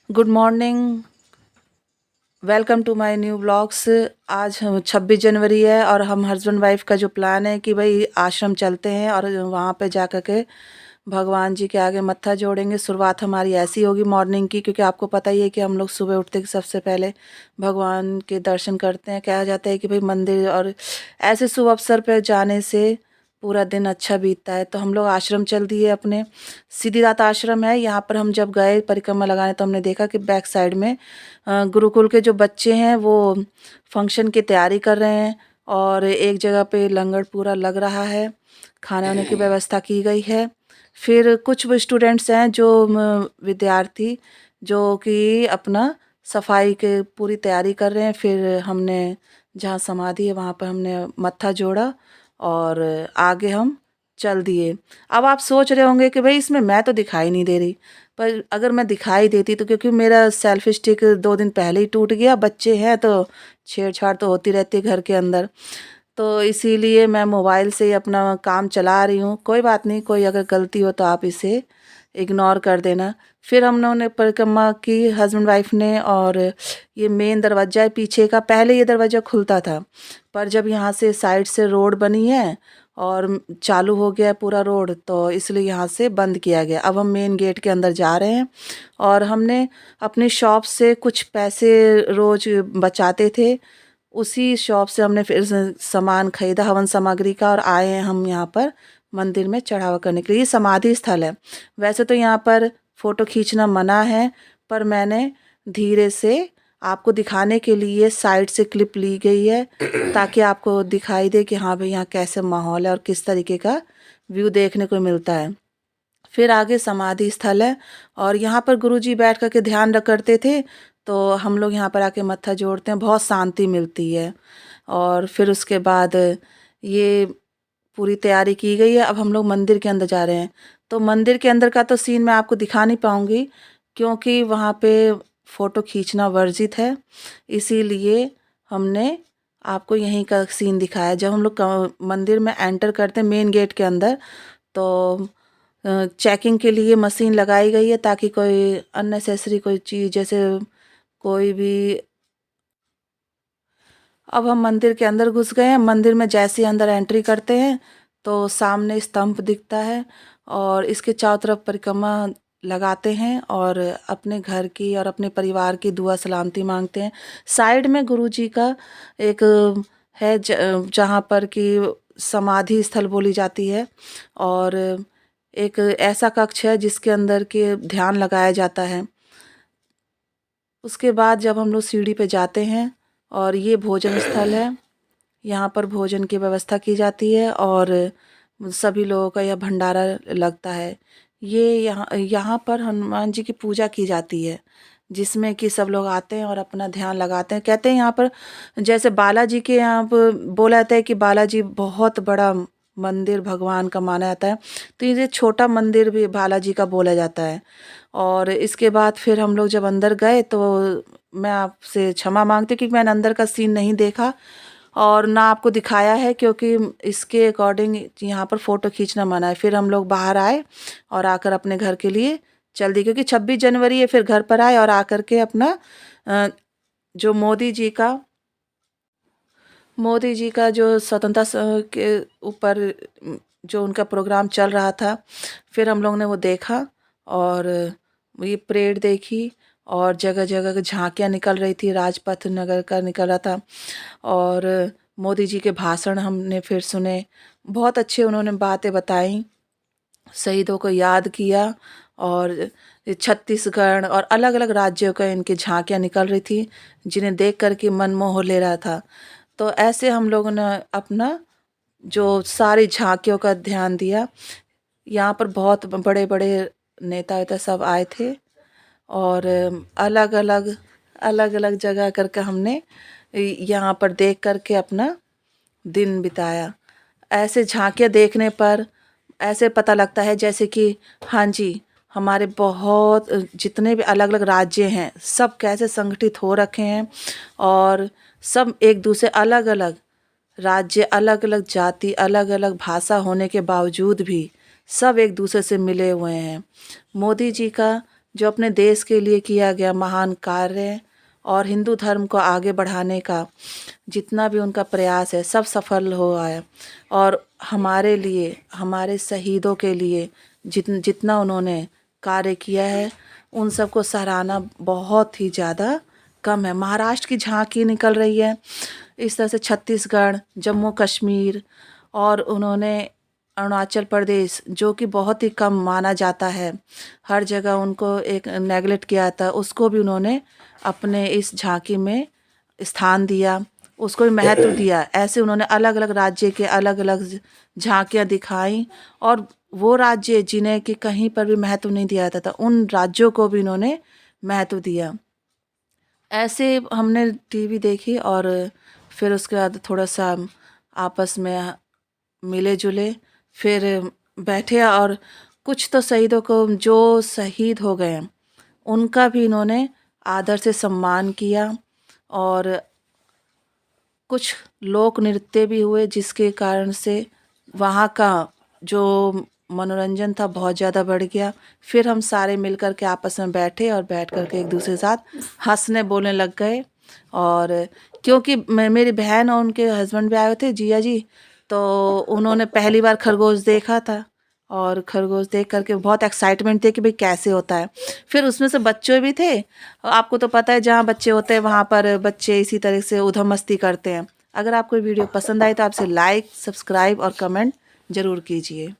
Good morning, welcome to my new blogs. आज हम 26 जनवरी है और हम हस्बैंड वाइफ का जो प्लान है कि भाई आश्रम चलते हैं और वहाँ पे जा कर के भगवान जी के आगे मत्था जोड़ेंगे। शुरुआत हमारी ऐसी होगी मॉर्निंग की, क्योंकि आपको पता ही है कि हम लोग सुबह उठते ही सबसे पहले भगवान के दर्शन करते हैं। कहा जाता है कि भाई मंदिर और ऐसे शुभ अवसर पर जाने से पूरा दिन अच्छा बीतता है। तो हम लोग आश्रम चल दिए अपने। सिद्धिदाता आश्रम है यहाँ पर। हम जब गए परिक्रमा लगाने तो हमने देखा कि बैक साइड में गुरुकुल के जो बच्चे हैं वो फंक्शन की तैयारी कर रहे हैं और एक जगह पे लंगर पूरा लग रहा है, खाने वाने की व्यवस्था की गई है। फिर कुछ वो स्टूडेंट्स हैं जो विद्यार्थी जो कि अपना सफाई के पूरी तैयारी कर रहे हैं। फिर हमने जहाँ समाधि है वहाँ पर हमने मत्था जोड़ा और आगे हम चल दिए। अब आप सोच रहे होंगे कि भाई इसमें मैं तो दिखाई नहीं दे रही, पर अगर मैं दिखाई देती तो क्योंकि मेरा सेल्फी स्टिक 2 दिन पहले ही टूट गया। बच्चे हैं तो छेड़छाड़ तो होती रहती है घर के अंदर, तो इसीलिए मैं मोबाइल से ही अपना काम चला रही हूँ। कोई बात नहीं, कोई अगर गलती हो तो आप इसे इग्नोर कर देना। फिर हम लोगों ने परिक्रमा की हस्बैंड वाइफ ने, और ये मेन दरवाज़ा है पीछे का। पहले ये दरवाज़ा खुलता था, पर जब यहाँ से साइड से रोड बनी है और चालू हो गया है पूरा रोड, तो इसलिए यहाँ से बंद किया गया। अब हम मेन गेट के अंदर जा रहे हैं और हमने अपनी शॉप से कुछ पैसे रोज़ बचाते थे, उसी शॉप से हमने फिर सामान खरीदा हवन सामग्री का और आए हैं हम यहाँ पर मंदिर में चढ़ावा करने के लिए। ये समाधि स्थल है। वैसे तो यहाँ पर फ़ोटो खींचना मना है, पर मैंने धीरे से आपको दिखाने के लिए साइड से क्लिप ली गई है ताकि आपको दिखाई दे कि हाँ भाई यहाँ कैसे माहौल है और किस तरीके का व्यू देखने को मिलता है। फिर आगे समाधि स्थल है और यहाँ पर गुरुजी बैठ कर के ध्यान रख करते थे, तो हम लोग यहाँ पर आके मत्था जोड़ते हैं, बहुत शांति मिलती है। और फिर उसके बाद ये पूरी तैयारी की गई है। अब हम लोग मंदिर के अंदर जा रहे हैं। तो मंदिर के अंदर का तो सीन मैं आपको दिखा नहीं पाऊँगी, क्योंकि वहाँ पे फ़ोटो खींचना वर्जित है। इसीलिए हमने आपको यहीं का सीन दिखाया। जब हम लोग मंदिर में एंटर करते हैं मेन गेट के अंदर, तो चेकिंग के लिए मशीन लगाई गई है ताकि कोई अननेसेसरी कोई चीज़ जैसे कोई भी। अब हम मंदिर के अंदर घुस गए हैं। मंदिर में जैसे ही अंदर एंट्री करते हैं तो सामने स्तंभ दिखता है और इसके चारों तरफ परिक्रमा लगाते हैं और अपने घर की और अपने परिवार की दुआ सलामती मांगते हैं। साइड में गुरुजी का एक है जहाँ पर कि समाधि स्थल बोली जाती है, और एक ऐसा कक्ष है जिसके अंदर के ध्यान लगाया जाता है। उसके बाद जब हम लोग सीढ़ी पे जाते हैं और ये भोजन स्थल है, यहाँ पर भोजन की व्यवस्था की जाती है और सभी लोगों का यह भंडारा लगता है। ये यहाँ यहाँ पर हनुमान जी की पूजा की जाती है, जिसमें कि सब लोग आते हैं और अपना ध्यान लगाते हैं। कहते हैं यहाँ पर जैसे बालाजी के यहाँ पर बोला जाता है कि बालाजी बहुत बड़ा मंदिर भगवान का माना जाता है, तो ये छोटा मंदिर भी बालाजी का बोला जाता है। और इसके बाद फिर हम लोग जब अंदर गए तो मैं आपसे क्षमा मांगती हूँ कि मैंने अंदर का सीन नहीं देखा और ना आपको दिखाया है, क्योंकि इसके अकॉर्डिंग यहाँ पर फ़ोटो खींचना मना है। फिर हम लोग बाहर आए और आकर अपने घर के लिए चल दिए, क्योंकि 26 जनवरी है। फिर घर पर आए और आकर के अपना जो मोदी जी का जो स्वतंत्रता के ऊपर जो उनका प्रोग्राम चल रहा था, फिर हम लोग ने वो देखा और ये परेड देखी और जगह जगह झांकियाँ निकल रही थी, राजपथ नगर का निकल रहा था। और मोदी जी के भाषण हमने फिर सुने, बहुत अच्छे उन्होंने बातें बताई, शहीदों को याद किया। और छत्तीसगढ़ और अलग अलग राज्यों का इनकी झांकियाँ निकल रही थी, जिन्हें देख कर के मन मोह ले रहा था। तो ऐसे हम लोगों ने अपना जो सारी झांकियों का ध्यान दिया। यहाँ पर बहुत बड़े बड़े नेता वेता सब आए थे और अलग अलग जगह करके हमने यहाँ पर देख कर के अपना दिन बिताया। ऐसे झांकियाँ देखने पर ऐसे पता लगता है जैसे कि हाँ जी, हमारे बहुत जितने भी अलग अलग राज्य हैं सब कैसे संगठित हो रखे हैं, और सब एक दूसरे अलग अलग राज्य, अलग अलग जाति, अलग अलग भाषा होने के बावजूद भी सब एक दूसरे से मिले हुए हैं। मोदी जी का जो अपने देश के लिए किया गया महान कार्य और हिंदू धर्म को आगे बढ़ाने का जितना भी उनका प्रयास है सब सफल हुआ है। और हमारे लिए, हमारे शहीदों के लिए जितना उन्होंने कार्य किया है उन सबको सराहना बहुत ही ज़्यादा कम है। महाराष्ट्र की झांकी निकल रही है, इस तरह से छत्तीसगढ़, जम्मू कश्मीर और उन्होंने अरुणाचल प्रदेश जो कि बहुत ही कम माना जाता है, हर जगह उनको एक नेगलेक्ट किया जाता है, उसको भी उन्होंने अपने इस झांकी में स्थान दिया, उसको भी महत्व दिया। ऐसे उन्होंने अलग अलग राज्य के अलग अलग झांकियाँ दिखाई और वो राज्य जिन्हें कि कहीं पर भी महत्व नहीं दिया जाता था उन राज्यों को भी इन्होंने महत्व दिया। ऐसे हमने टीवी देखी और फिर उसके बाद थोड़ा सा आपस में मिले जुले, फिर बैठे और कुछ तो शहीदों को जो शहीद हो गए उनका भी इन्होंने आदर से सम्मान किया और कुछ लोक नृत्य भी हुए जिसके कारण से वहाँ का जो मनोरंजन था बहुत ज़्यादा बढ़ गया। फिर हम सारे मिल कर के आपस में बैठे और बैठ कर के एक दूसरे के साथ हंसने बोलने लग गए। और क्योंकि मेरी बहन और उनके हस्बैंड भी आए हुए थे, जिया जी, तो उन्होंने पहली बार खरगोश देखा था और खरगोश देख करके बहुत एक्साइटमेंट थी कि भाई कैसे होता है। फिर उसमें से बच्चे भी थे, आपको तो पता है जहाँ बच्चे होते हैं वहाँ पर बच्चे इसी तरह से उधम मस्ती करते हैं। अगर आपको वीडियो पसंद आई तो आपसे लाइक, सब्सक्राइब और कमेंट ज़रूर कीजिए।